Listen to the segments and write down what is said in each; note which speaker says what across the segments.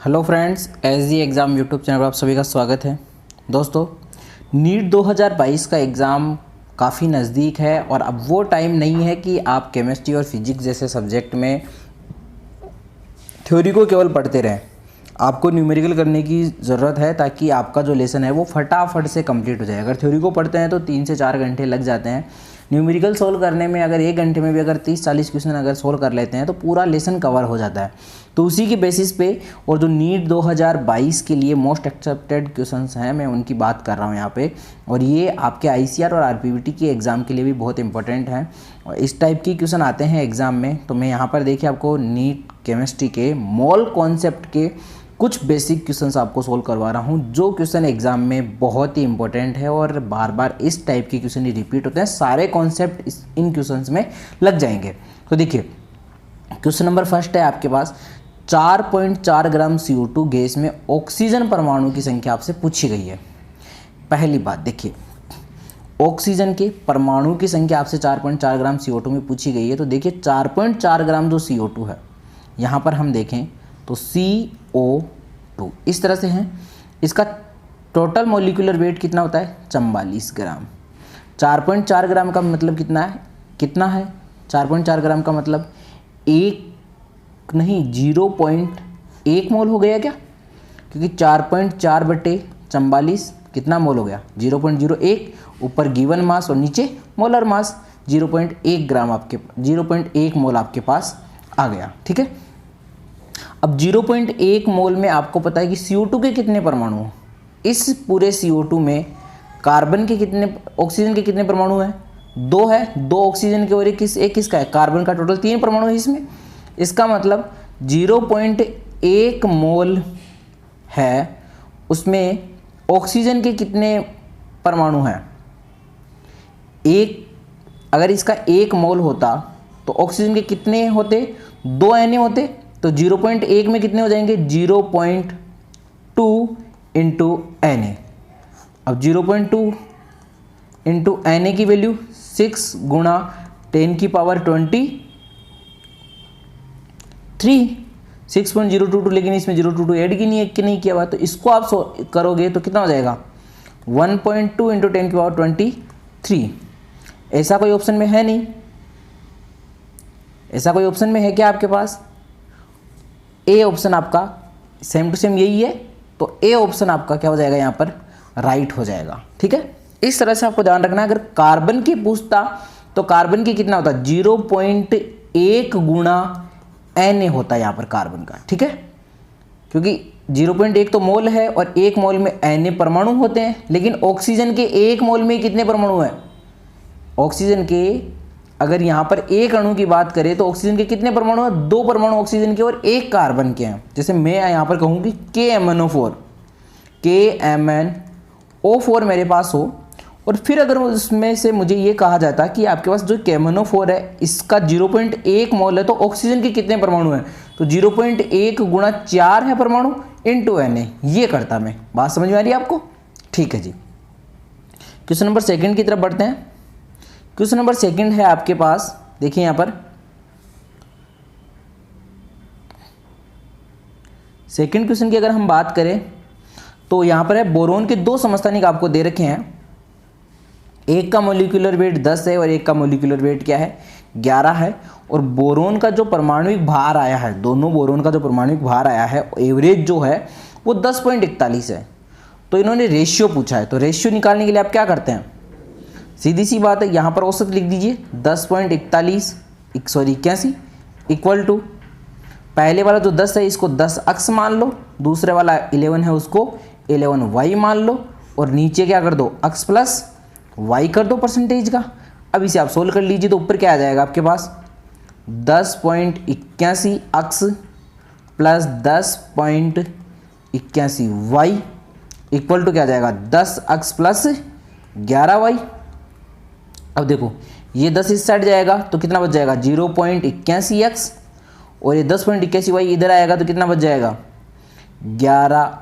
Speaker 1: Hello friends, SG exam YouTube channel पर आप सभी का स्वागत है। दोस्तों, नीट 2022 का एग्ज़ाम काफ़ी नज़दीक है और अब वो टाइम नहीं है कि आप केमिस्ट्री और फिजिक्स जैसे सब्जेक्ट में थ्योरी को केवल पढ़ते रहें। आपको न्यूमेरिकल करने की ज़रूरत है ताकि आपका जो लेसन है वो फटाफट से कंप्लीट हो जाए। अगर थ्योरी को पढ़ते हैं तो 3 से 4 घंटे लग जाते हैं। न्यूमेरिकल सोल्व करने में अगर 1 घंटे में भी अगर 30-40 क्वेश्चन अगर सोल्व कर लेते हैं तो पूरा लेसन कवर हो जाता है। तो उसी की बेसिस पे और जो नीट 2022 के लिए मोस्ट एक्सेप्टेड क्वेश्चंस हैं, मैं उनकी बात कर रहा हूँ यहाँ पे। और ये आपके आईसीआर और आरपीवीटी के एग्ज़ाम के लिए भी बहुत इंपॉर्टेंट हैं और इस टाइप की क्वेश्चन आते हैं एग्ज़ाम में। तो मैं यहाँ पर देखिए आपको नीट केमिस्ट्री के मोल कॉन्सेप्ट के कुछ बेसिक क्वेश्चंस आपको सोल्व करवा रहा हूँ, जो क्वेश्चन एग्जाम में बहुत ही इंपॉर्टेंट है और बार बार इस टाइप के क्वेश्चन ही रिपीट होते हैं। सारे कॉन्सेप्ट इन क्वेश्चंस में लग जाएंगे। तो देखिए, क्वेश्चन नंबर फर्स्ट है आपके पास, 4.4 ग्राम CO2 गैस में ऑक्सीजन परमाणु की संख्या आपसे पूछी गई है। पहली बात देखिए, ऑक्सीजन के परमाणु की संख्या आपसे 4.4 ग्राम CO2 में पूछी गई है। तो देखिए 4.4 ग्राम जो CO2 है, यहाँ पर हम देखें तो CO2 इस तरह से है। इसका टोटल मोलिकुलर वेट कितना होता है? 44 ग्राम। 4.4 ग्राम का मतलब कितना है? 4.4 ग्राम का मतलब 0.1 मोल हो गया क्या? क्योंकि 4.4 बटे 44 कितना मोल हो गया? 0.01। ऊपर गिवन मास और नीचे मोलर मास, 0.1 ग्राम आपके 0.1 मोल आपके पास आ गया। ठीक है, अब 0.1 मोल में आपको पता है कि CO2 के कितने परमाणु? इस पूरे CO2 में कार्बन के कितने, ऑक्सीजन के कितने परमाणु हैं? 2 है। 2 ऑक्सीजन के और एक किसका है? कार्बन का। टोटल 3 परमाणु है इसमें। इसका मतलब 0.1 मोल है, उसमें ऑक्सीजन के कितने परमाणु हैं? अगर इसका 1 मोल होता तो ऑक्सीजन के कितने होते? 2 Na होते। तो 0.1 में कितने हो जाएंगे? 0.2 इंटू Na। अब 0.2 इंटू Na की वैल्यू 6 गुणा 10 की पावर 23, 6.022। लेकिन इसमें 022 ऐड की नहीं किया हुआ, तो इसको आप करोगे तो कितना हो जाएगा? 1.2 इंटू 10 की पावर 23। ऐसा कोई ऑप्शन में है नहीं। ऐसा कोई ऑप्शन में है क्या आपके पास? ए ऑप्शन आपका सेम टू सेम यही है, तो ए ऑप्शन आपका क्या हो जाएगा? यहाँ पर राइट हो जाएगा। ठीक है, इस तरह से आपको ध्यान रखना है। अगर कार्बन की पूछता तो कार्बन की कितना होता? 0.1 गुणा Na होता है यहाँ पर कार्बन का। ठीक है, क्योंकि 0.1 तो मोल है और 1 मोल में Na परमाणु होते हैं। लेकिन ऑक्सीजन के 1 मोल में कितने परमाणु हैं? ऑक्सीजन के, अगर यहाँ पर एक अणु की बात करें तो ऑक्सीजन के कितने परमाणु हैं? 2 परमाणु ऑक्सीजन के और 1 कार्बन के हैं। जैसे मैं यहाँ पर कहूँ कि KMNO4 मेरे पास हो, और फिर अगर उसमें से मुझे ये कहा जाता कि आपके पास जो KMNO4 है इसका 0.1 मोल है, तो ऑक्सीजन के कितने परमाणु हैं? तो 0.1 गुणा 4 है परमाणु इंटू Na। ये करता मैं। बात समझ में आ रही है आपको? ठीक है जी। क्वेश्चन नंबर सेकंड की तरफ बढ़ते हैं। क्वेश्चन नंबर सेकंड है आपके पास, देखिए यहाँ पर सेकंड क्वेश्चन की अगर हम बात करें तो यहाँ पर है बोरोन के 2 समस्थानिक आपको दे रखे हैं। एक का मोलिकुलर वेट 10 है और एक का मोलिकुलर वेट क्या है? 11 है। और बोरोन का जो परमाणुिक भार आया है, दोनों बोरोन का जो परमाणुिक भार आया है एवरेज जो है वो 10.41 है। तो इन्होंने रेशियो पूछा है, तो रेशियो निकालने के लिए आप क्या करते हैं? सीधी सी बात है, यहाँ पर औसत लिख दीजिए 10.81 इक्वल टू पहले वाला जो 10 है इसको 10 अक्स मान लो, दूसरे वाला 11 है उसको 11y मान लो, और नीचे क्या कर दो? अक्स प्लस y कर दो परसेंटेज का। अब इसे आप सोल्व कर लीजिए तो ऊपर क्या आ जाएगा आपके पास? 10.81 अक्स प्लस 10.81y इक्वल टू क्या आ जाएगा? 10 अक्स प्लस 11y। अब देखो, ये 10 इस साइड जाएगा तो कितना बच जाएगा? 0.81x, और ये 10.81y इधर आएगा तो कितना बच जाएगा? 11,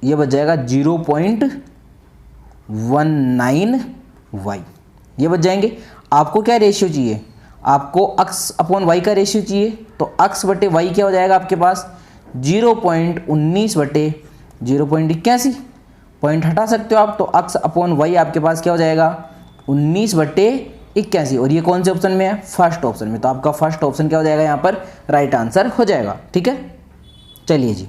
Speaker 1: ये बच जाएगा 0.19y। ये बच जाएंगे। आपको क्या रेशियो चाहिए? आपको अक्स अपॉन वाई का रेशियो चाहिए, तो अक्स बटे वाई क्या हो जाएगा आपके पास? 0.19 बटे 0.81, पॉइंट हटा सकते हो आप, तो x अपॉन वाई आपके पास क्या हो जाएगा 19 बटे 81, और ये कौन से ऑप्शन में है, फर्स्ट ऑप्शन में, तो आपका फर्स्ट ऑप्शन क्या हो जाएगा यहाँ पर राइट आंसर हो जाएगा। ठीक है, चलिए जी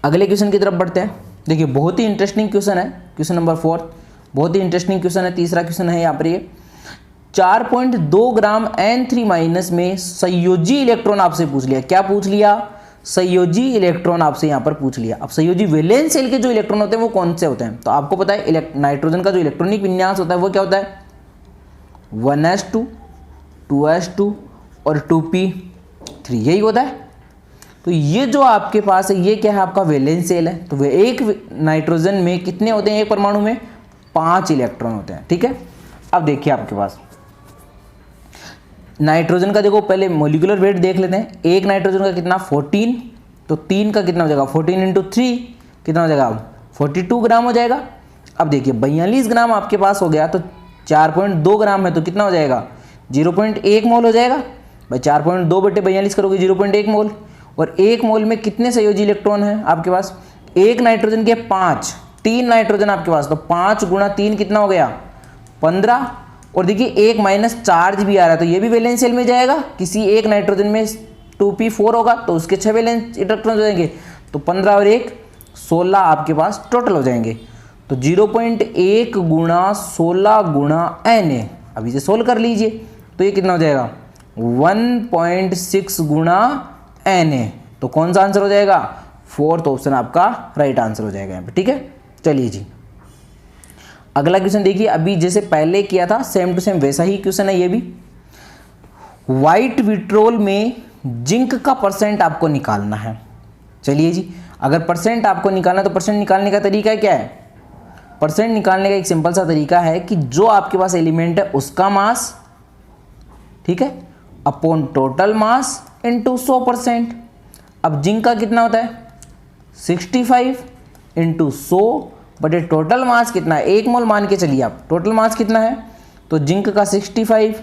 Speaker 1: अगले क्वेश्चन की तरफ बढ़ते हैं। देखिए बहुत ही इंटरेस्टिंग क्वेश्चन है, क्वेश्चन नंबर 4 बहुत ही इंटरेस्टिंग क्वेश्चन है। तीसरा क्वेश्चन है यहाँ पर ये 4.2 ग्राम N3 माइनस में संयोजी इलेक्ट्रॉन आपसे पूछ लिया। क्या पूछ लिया, संयोजी इलेक्ट्रॉन आपसे यहाँ पर पूछ लिया। अब संयोजी वैलेंस शेल के जो इलेक्ट्रॉन होते हैं वो कौन से होते हैं, तो आपको पता है नाइट्रोजन का जो इलेक्ट्रॉनिक विन्यास होता है वो क्या होता है 1s2 2s2 और 2p3, यही होता है। तो ये जो आपके पास है ये क्या है आपका वैलेंस शेल है। तो वे एक नाइट्रोजन में कितने होते हैं, एक परमाणु में 5 इलेक्ट्रॉन होते हैं। ठीक है, अब देखिए आपके पास नाइट्रोजन का देखो पहले मोलिकुलर वेट देख लेते हैं। एक नाइट्रोजन का कितना 14, तो 3 का कितना हो जाएगा 14 इंटू 3 कितना हो जाएगा 42 ग्राम हो जाएगा। अब देखिए 42 ग्राम आपके पास हो गया, तो 4.2 ग्राम है तो कितना हो जाएगा 0.1 मोल हो जाएगा भाई। 4.2 बटे 42 करोगे 0.1 मोल, और 1 मोल में कितने संयोजी इलेक्ट्रॉन हैं आपके पास, एक नाइट्रोजन के 5, 3 नाइट्रोजन आपके पास, तो 5 गुणा 3 कितना हो गया 15, और देखिए एक माइनस चार्ज भी आ रहा है तो ये भी वैलेंस शेल में जाएगा। किसी एक नाइट्रोजन में 2p4 होगा तो उसके 6 वैलेंस इलेक्ट्रॉन हो जाएंगे, तो 15 और 1 16 आपके पास टोटल हो जाएंगे। तो 0.1 गुणा 16 गुणा Na, अभी से सोल्व कर लीजिए तो ये कितना हो जाएगा 1.6 गुणा Na, तो कौन सा आंसर हो जाएगा, फोर्थ ऑप्शन आपका राइट आंसर हो जाएगा यहाँ पे। ठीक है, चलिए जी अगला क्वेश्चन देखिए। अभी जैसे पहले किया था सेम टू सेम वैसा ही क्वेश्चन है ये भी। व्हाइट विट्रोल में जिंक का परसेंट आपको निकालना है। चलिए जी, अगर परसेंट आपको निकालना तो परसेंट निकालने का तरीका क्या है, परसेंट निकालने का एक सिंपल सा तरीका है कि जो आपके पास एलिमेंट है उसका मास, ठीक है, अपॉन टोटल मास इंटू 100%। अब जिंक का कितना होता है 65 इंटू 100 बटे टोटल मास कितना है, 1 मोल मान के चलिए आप, टोटल मास कितना है, तो जिंक का 65,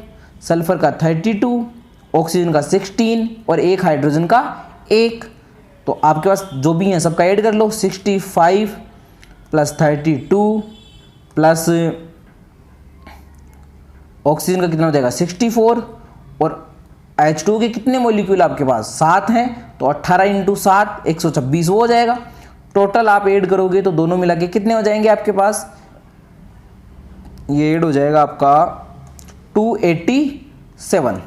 Speaker 1: सल्फर का 32, ऑक्सीजन का 16 और एक हाइड्रोजन का 1। तो आपके पास जो भी है सबका ऐड कर लो, 65 प्लस 32 प्लस ऑक्सीजन का कितना हो जाएगा 64, और H2 के कितने मॉलिक्यूल आपके पास 7 हैं, तो 18 इंटू 7 126 वो हो जाएगा। टोटल आप ऐड करोगे तो दोनों मिला के कितने हो जाएंगे आपके पास, ये ऐड हो जाएगा आपका 287।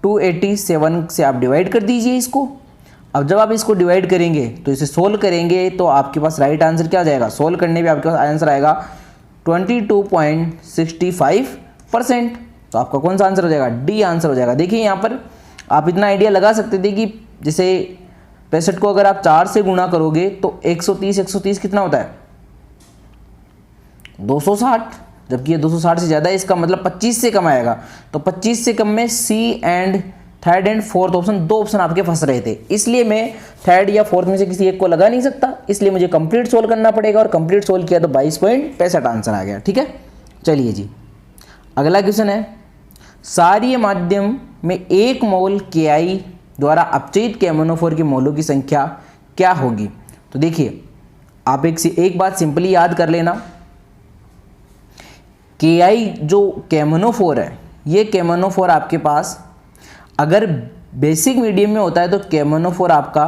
Speaker 1: 287 से आप डिवाइड कर दीजिए इसको। अब जब आप इसको डिवाइड करेंगे तो इसे सोल्व करेंगे तो आपके पास राइट आंसर क्या हो जाएगा, सोल्व करने पे आपके पास आंसर आएगा 22.65%। तो आपका कौन सा आंसर हो जाएगा, डी आंसर हो जाएगा। देखिए यहाँ पर आप इतना आइडिया लगा सकते थे कि जैसे 65 को अगर आप 4 से गुणा करोगे तो 130 कितना होता है 260, जबकि ये 260 से ज़्यादा है, इसका मतलब 25 से कम आएगा। तो 25 से कम में C and third and fourth option, 2 option आपके फंस रहे थे, इसलिए मैं थर्ड या फोर्थ में से किसी एक को लगा नहीं सकता, इसलिए मुझे कंप्लीट सोल्व करना पड़ेगा, और कंप्लीट सोल्व किया तो 22.65 आंसर आ गया। ठीक है, चलिए जी अगला क्वेश्चन है, क्षारीय माध्यम में 1 मोल KI द्वारा अपचयित KMnO4 के मोलों की संख्या क्या होगी। तो देखिए आप एक बात सिंपली याद कर लेना, KI जो KMnO4 है, ये KMnO4 आपके पास अगर बेसिक मीडियम में होता है तो KMnO4 आपका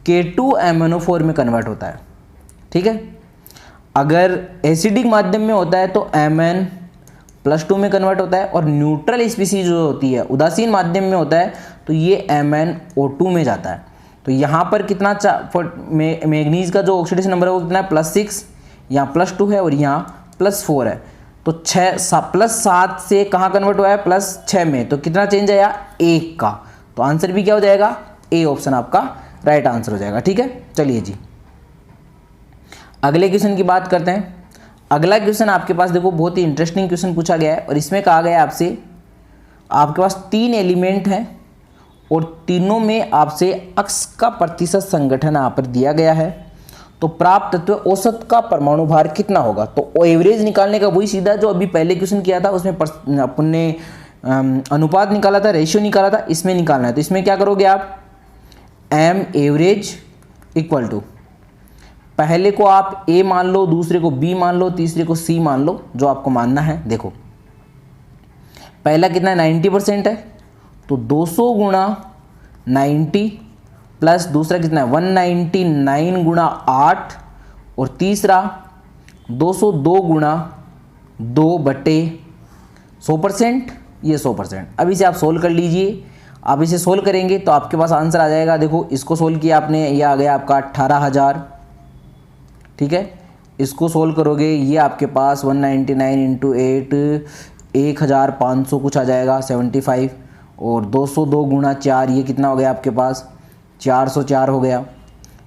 Speaker 1: K2MnO4 में कन्वर्ट होता है। ठीक है, अगर एसिडिक माध्यम में होता है तो Mn+2 में कन्वर्ट होता है, और न्यूट्रल स्पीसीज जो होती है उदासीन माध्यम में होता है तो ये MnO2 में जाता है। तो यहाँ पर कितना मैग्नीज का जो ऑक्सीडेशन नंबर है वो कितना है +6, यहाँ +2 है और यहाँ +4 है। तो 7 से कहाँ कन्वर्ट हुआ है +6 में, तो कितना चेंज आया 1 का। तो आंसर भी क्या हो जाएगा, ए ऑप्शन आपका राइट आंसर हो जाएगा। ठीक है, चलिए जी अगले क्वेश्चन की बात करते हैं। अगला क्वेश्चन आपके पास देखो बहुत ही इंटरेस्टिंग क्वेश्चन पूछा गया है, और इसमें कहा गया है आपसे, आपके पास 3 एलिमेंट हैं और तीनों में आपसे अक्स का प्रतिशत संगठन यहाँ पर दिया गया है, तो प्राप्त तत्व औसत का परमाणु भार कितना होगा। तो एवरेज निकालने का वही सीधा जो अभी पहले क्वेश्चन किया था, उसमें अपन ने अनुपात निकाला था, रेशियो निकाला था, इसमें निकालना है। तो इसमें क्या करोगे आप, एम एवरेज इक्वल टू, पहले को आप ए मान लो, दूसरे को बी मान लो, तीसरे को सी मान लो, जो आपको मानना है। देखो पहला कितना है 90% है, तो 200 गुणा 90 प्लस दूसरा कितना है 199 गुणा 8 और तीसरा 202 गुणा 2/100%, ये 100%। अब इसे आप सोल्व कर लीजिए। आप इसे सोल्व करेंगे तो आपके पास आंसर आ जाएगा। देखो इसको सोल्व किया आपने, ये आ गया आपका 18,000, ठीक है। इसको सोल्व करोगे ये आपके पास 199 इंटू 8 1500 कुछ आ जाएगा 75, और 202 गुणा 4 ये कितना हो गया आपके पास 404 हो गया।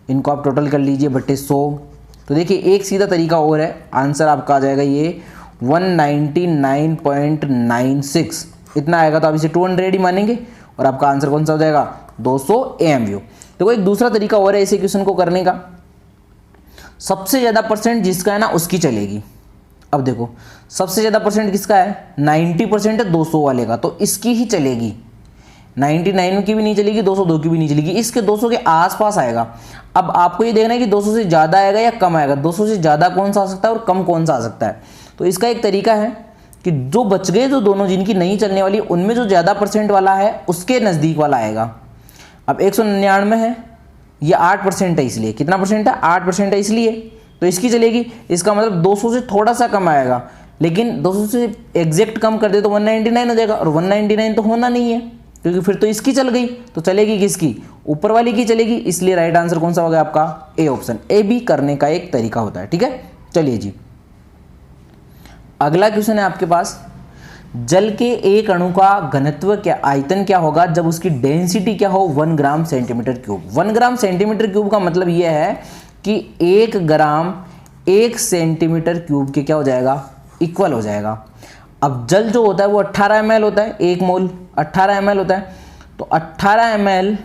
Speaker 1: इनको आप टोटल कर लीजिए बट्टे 100। तो देखिए एक सीधा तरीका और है, आंसर आपका आ जाएगा ये 199.96 इतना आएगा। तो आप इसे 200 ही मानेंगे और आपका आंसर कौन सा हो जाएगा 200 AMU। देखो एक दूसरा तरीका और है इसे क्वेश्चन को करने का, सबसे ज़्यादा परसेंट जिसका है ना उसकी चलेगी। अब देखो सबसे ज़्यादा परसेंट किसका है 90% है 200 वाले का, तो इसकी ही चलेगी। 99 की भी नहीं चलेगी, 202 की भी नहीं चलेगी, इसके 200 के आसपास आएगा। अब आपको ये देखना है कि 200 से ज़्यादा आएगा या कम आएगा, 200 से ज़्यादा कौन सा आ सकता है और कम कौन सा आ सकता है। तो इसका एक तरीका है कि जो बच गए जो दोनों जिनकी नहीं चलने वाली, उनमें जो ज़्यादा परसेंट वाला है उसके नज़दीक वाला आएगा। अब 199 है, ये 8% है, इसलिए कितना परसेंट है 8% है, इसलिए तो इसकी चलेगी। इसका मतलब 200 से थोड़ा सा कम आएगा, लेकिन 200 से एग्जैक्ट कम कर दे तो 199 हो जाएगा, और 199 तो होना नहीं है क्योंकि फिर तो इसकी चल गई। तो चलेगी किसकी, ऊपर वाली की चलेगी, इसलिए राइट आंसर कौन सा हो गया आपका ए ऑप्शन। ए भी करने का एक तरीका होता है, ठीक है। चलिए जी अगला क्वेश्चन है आपके पास, जल के एक अणु का घनत्व क्या, आयतन क्या होगा जब उसकी डेंसिटी क्या हो 1 gram centimetre cube. 1 gram centimetre cube का मतलब यह है कि 1 ग्राम 1 सेंटीमीटर क्यूब के क्या हो जाएगा इक्वल हो जाएगा। अब जल जो होता है वो 18 ml होता है, 1 मोल 18 ml होता है। तो 18 ml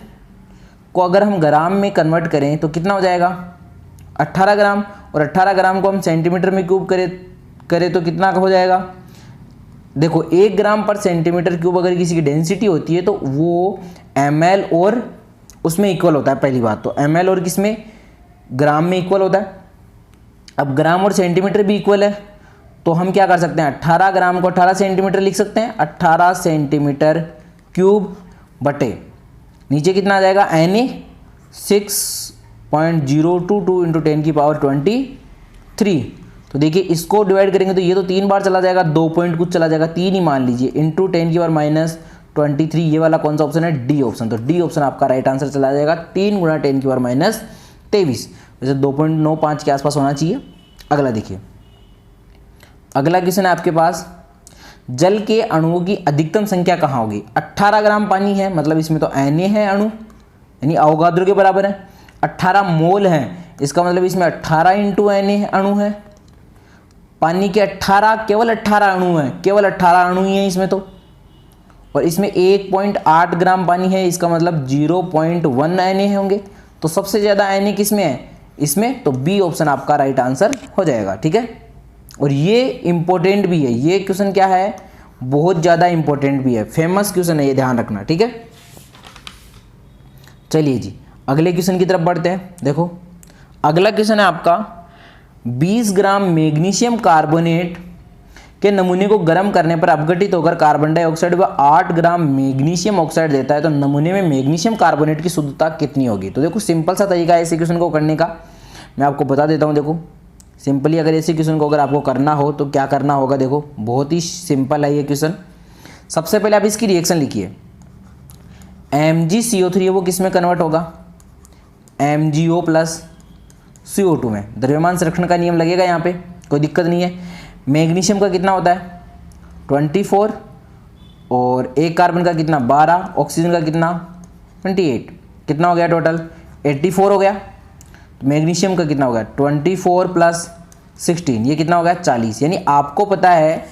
Speaker 1: को अगर हम ग्राम में कन्वर्ट करें तो कितना हो जाएगा 18 ग्राम, और 18 ग्राम को हम सेंटीमीटर में क्यूब करें तो कितना हो जाएगा। देखो 1 ग्राम पर सेंटीमीटर क्यूब अगर किसी की डेंसिटी होती है तो वो ml और उसमें इक्वल होता है। पहली बात तो ml और किसमें ग्राम में इक्वल होता है। अब ग्राम और सेंटीमीटर भी इक्वल है, तो हम क्या कर सकते हैं 18 ग्राम को 18 सेंटीमीटर लिख सकते हैं, 18 सेंटीमीटर क्यूब बटे नीचे कितना आ जाएगा Na 6.022 इंटू 10 की पावर 23। तो देखिए इसको डिवाइड करेंगे तो ये तो 3 बार चला जाएगा, 2 पॉइंट कुछ चला जाएगा, 3 ही मान लीजिए, इंटू 10 की पावर -23। ये वाला कौन सा ऑप्शन है डी ऑप्शन। तो डी ऑप्शन आपका राइट आंसर चला जाएगा 3 गुणा 10 की पावर -23, वैसे 2.95 के आसपास होना चाहिए। अगला देखिए, अगला क्वेश्चन है आपके पास, जल के अणुओं की अधिकतम संख्या कहाँ होगी। 18 ग्राम पानी है, मतलब इसमें तो Na है अणु, यानी अवोगाद्रो के बराबर है। 18 मोल है, इसका मतलब इसमें 18 इंटू Na अणु है। पानी के 18 केवल 18 अणु हैं, केवल 18 अणु ही हैं इसमें तो, और इसमें 1.8 ग्राम पानी है, इसका मतलब 0.1 Na होंगे। तो सबसे ज़्यादा Na किस में है इसमें, तो बी ऑप्शन आपका राइट आंसर हो जाएगा, ठीक है। और ये इंपॉर्टेंट भी है, ये क्वेश्चन क्या है बहुत ज़्यादा इंपॉर्टेंट भी है, फेमस क्वेश्चन है, ये ध्यान रखना, ठीक है। चलिए जी अगले क्वेश्चन की तरफ बढ़ते हैं। देखो अगला क्वेश्चन है आपका, 20 ग्राम मैग्नीशियम कार्बोनेट के नमूने को गर्म करने पर अपघटित होकर कार्बन डाइऑक्साइड व 8 ग्राम मैग्नीशियम ऑक्साइड देता है, तो नमूने में मैग्नीशियम कार्बोनेट की शुद्धता कितनी होगी। तो देखो सिंपल सा तरीका है इसी क्वेश्चन को करने का, मैं आपको बता देता हूँ। देखो सिंपली अगर ऐसे क्वेश्चन को अगर आपको करना हो तो क्या करना होगा, देखो बहुत ही सिंपल है ये क्वेश्चन। सबसे पहले आप इसकी रिएक्शन लिखिए, MgCO3 है वो किस में कन्वर्ट होगा MgO प्लस CO2 में। द्रव्यमान संरक्षण का नियम लगेगा यहाँ पे, कोई दिक्कत नहीं है। मैग्नीशियम का कितना होता है 24, और एक कार्बन का कितना 12, ऑक्सीजन का कितना 28, कितना हो गया टोटल 84 हो गया। तो मैग्नीशियम का कितना हो गया 24 प्लस 16, ये कितना हो गया 40। यानी आपको पता है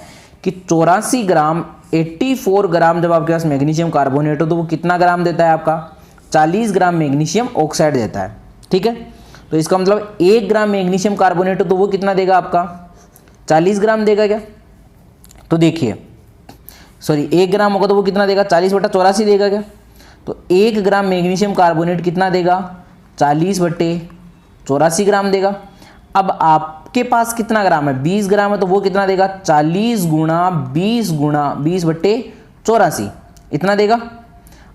Speaker 1: कि 84 ग्राम 84 ग्राम जब आपके पास मैग्नीशियम कार्बोनेट हो तो वो कितना ग्राम देता है आपका 40 ग्राम मैग्नीशियम ऑक्साइड देता है, ठीक है। तो इसका मतलब 1 ग्राम मैग्नीशियम कार्बोनेट हो तो वो कितना देगा आपका 40 ग्राम देगा क्या। तो देखिए सॉरी 1 ग्राम होगा तो वो कितना देगा 40/84 देगा क्या। तो 1 ग्राम मैग्नीशियम कार्बोनेट कितना देगा, 40/84 ग्राम देगा। अब आपके पास कितना ग्राम है, 20 ग्राम है, तो वो कितना देगा, 40 गुणा 20/84 इतना देगा।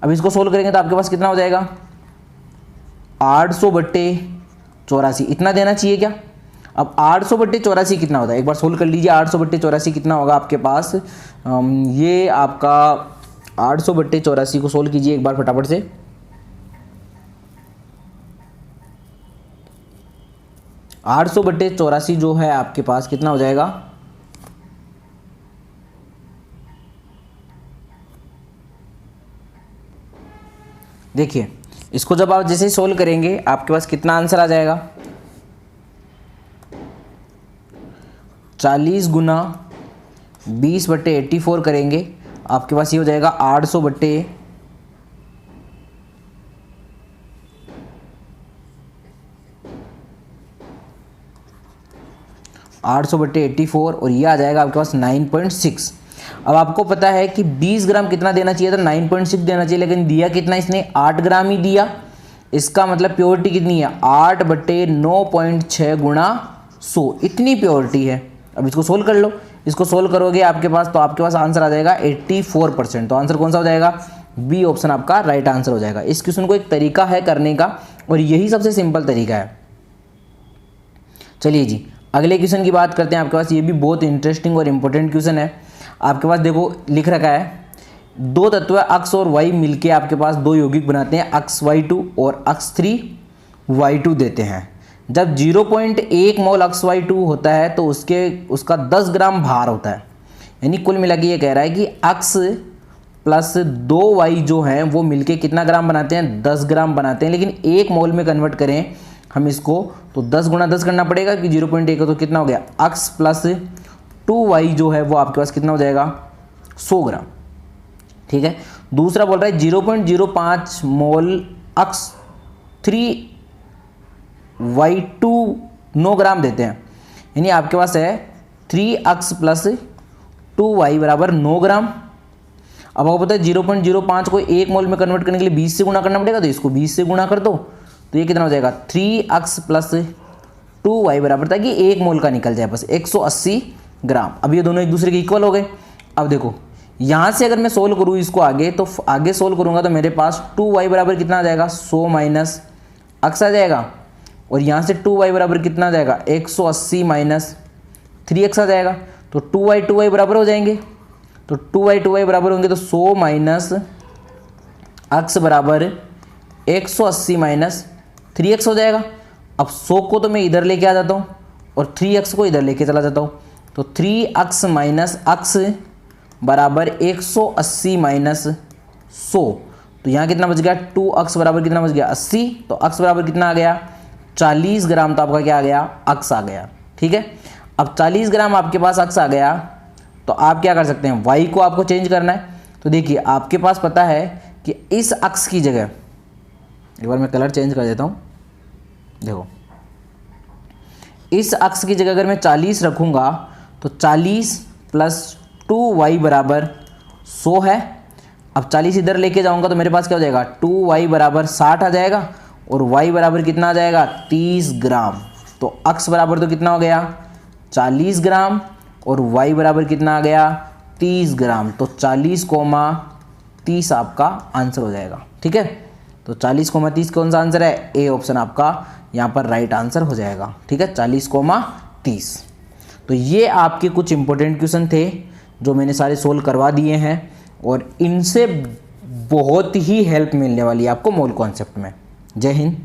Speaker 1: अब इसको सोल्व करेंगे तो आपके पास कितना हो जाएगा, 800/84 इतना देना चाहिए क्या। अब 800/84 कितना होता है, एक बार सोल्व कर लीजिए। 800/84 कितना होगा आपके पास, ये आपका 800/84 को सोल्व कीजिए एक बार फटाफट से। आठ सौ बट्टे 84 जो है आपके पास कितना हो जाएगा, देखिए इसको जब आप जैसे सोल्व करेंगे आपके पास कितना आंसर आ जाएगा, 40 गुना 20/84 करेंगे आपके पास ये हो जाएगा 800/84 और ये आ जाएगा आपके पास 9.6। अब आपको पता है कि 20 ग्राम कितना देना चाहिए था, 9.6 देना चाहिए, लेकिन दिया कितना इसने, 8 ग्राम ही दिया। इसका मतलब प्योरिटी कितनी है, 8/9.6 गुणा 100 इतनी प्योरिटी है। अब इसको सोल्व कर लो, इसको सोल्व करोगे आपके पास तो आपके पास आंसर आ जाएगा 84%। तो आंसर कौन सा हो जाएगा, बी ऑप्शन आपका राइट आंसर हो जाएगा। इस क्वेश्चन को एक तरीका है करने का और यही सबसे सिंपल तरीका है। चलिए जी अगले क्वेश्चन की बात करते हैं। आपके पास ये भी बहुत इंटरेस्टिंग और इंपॉर्टेंट क्वेश्चन है। आपके पास देखो लिख रखा है, दो तत्व अक्स और वाई मिलके आपके पास दो यौगिक बनाते हैं, अक्स y2 और अक्स 3y2 देते हैं। जब 0.1 मोल अक्स y2 होता है तो उसका 10 ग्राम भार होता है। यानी कुल मिला के ये कह रहा है कि अक्स प्लस 2y जो हैं वो मिलके कितना ग्राम बनाते हैं, 10 ग्राम बनाते हैं। लेकिन 1 मोल में कन्वर्ट करें हम इसको तो 10 गुणा 10 करना पड़ेगा कि 0.1 है तो कितना हो गया, अक्स प्लस 2y जो है वो आपके पास कितना हो जाएगा, 100 ग्राम। ठीक है, दूसरा बोल रहा है 0.05 मोल अक्स 3y2 9 ग्राम देते हैं। यानी आपके पास है 3 अक्स प्लस 2y बराबर 9 ग्राम। अब आपको पता है 0.05 को 1 मोल में कन्वर्ट करने के लिए 20 से गुणा करना पड़ेगा, तो इसको 20 से गुणा कर दो तो ये कितना हो जाएगा, 3 अक्स प्लस 2y बराबर था कि 1 मोल का निकल जाए बस 180 ग्राम। अब ये दोनों एक दूसरे के इक्वल हो गए। अब देखो यहाँ से अगर मैं सोल्व करूँ इसको आगे, तो आगे सोल्व करूँगा तो मेरे पास 2y बराबर कितना आ जाएगा, 100 माइनस अक्स आ जाएगा। और यहाँ से 2y बराबर कितना आ जाएगा, 180 माइनस 3x आ जाएगा। तो 2y बराबर हो जाएंगे। तो 2y बराबर होंगे तो 100 माइनस अक्स बराबर 180 माइनस 3x हो जाएगा। अब 100 को तो मैं इधर लेके आ जाता हूँ और 3x को इधर लेके चला जाता हूँ। तो 3x माइनस अक्स बराबर 180 माइनस 100। तो यहाँ कितना बच गया, 2x बराबर कितना बच गया, 80। तो x बराबर कितना आ गया, 40 ग्राम। तो आपका क्या आ गया, x आ गया। ठीक है, अब 40 ग्राम आपके पास x आ गया तो आप क्या कर सकते हैं, y को आपको चेंज करना है। तो देखिए आपके पास पता है कि इस x की जगह, एक बार मैं कलर चेंज कर देता हूँ, देखो इस अक्स की जगह अगर मैं 40 रखूँगा तो 40 प्लस 2y बराबर 100 है। अब 40 इधर लेके जाऊँगा तो मेरे पास क्या हो जाएगा, 2y बराबर 60 आ जाएगा और y बराबर कितना आ जाएगा, 30 ग्राम। तो अक्स बराबर तो कितना हो गया, 40 ग्राम और y बराबर कितना आ गया, 30 ग्राम। तो 40,30 आपका आंसर हो जाएगा। ठीक है, तो 40,30 कौन सा आंसर है, ए ऑप्शन आपका यहाँ पर राइट आंसर हो जाएगा। ठीक है, 40,30। तो ये आपके कुछ इंपॉर्टेंट क्वेश्चन थे जो मैंने सारे सोल्व करवा दिए हैं और इनसे बहुत ही हेल्प मिलने वाली है आपको मोल कॉन्सेप्ट में। जय हिंद।